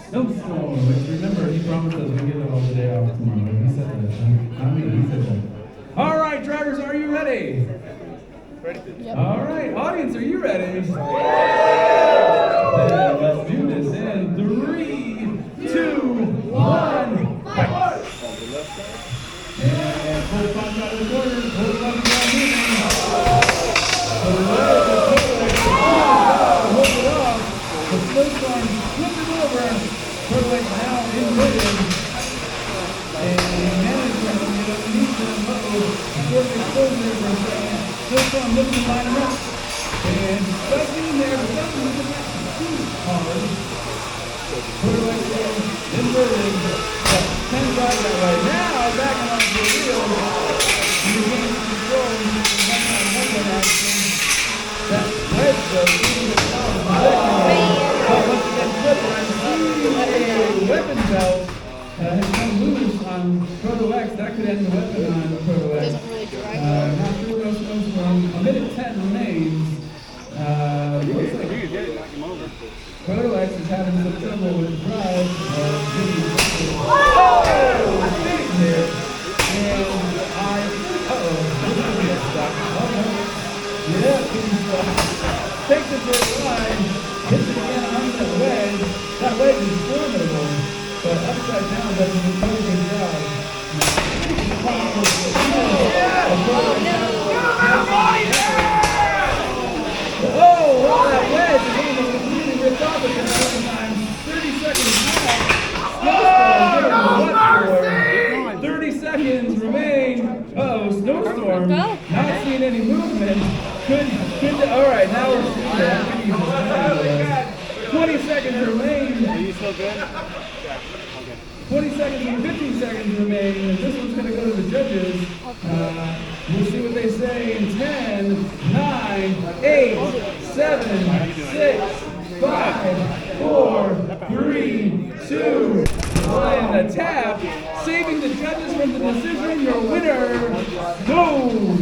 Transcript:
SnowStorm. Which remember, he promised us we get it all the day off tomorrow. He said that. Not me, he said that. All right, drivers, are you ready? Ready? Yep. All right, audience, are you ready? Then let's do this in 3, 2, 1, fight! And pull the punch out of the corner, pull the punch out moving. Hold it off. The SnowStorm flips it over. Proto now inverted. And management, you know, needs them. Short exposure for a second. SnowStorm looking to line him up. And just in there, but doesn't look at too hard. Proto inverted. 10 drive that way. Now backing off the wheel. You gain control. You can run that headwind action. That wedge though, leaving the top of the second. But once again, Clipper, and a weapon belt has come loose on Proto X. That could end the weapon on Proto X. Doesn't really drive. Not sure what else goes wrong. A minute 10 remains. Looks like Proto X is having some trouble with drive. Big hit. And yeah, takes it for a ride, hits it again on that wedge. That wedge is formidable, but upside down does a really good job. Oh, wow, that wedge is almost completely ripped off at this point in time. 30 seconds left. 30 seconds remain. Uh-oh, SnowStorm. Not seeing any movement. All right, now we're seeing that. 20 seconds remain. Are you still good? 20 seconds and 15 seconds remain. And this one's going to go to the judges. We'll see what they say in 10, 9, 8, 7, 6, 5, 4, 3, 2, 1. A tap. Saving the judges from the decision. Your winner, SnowStorm.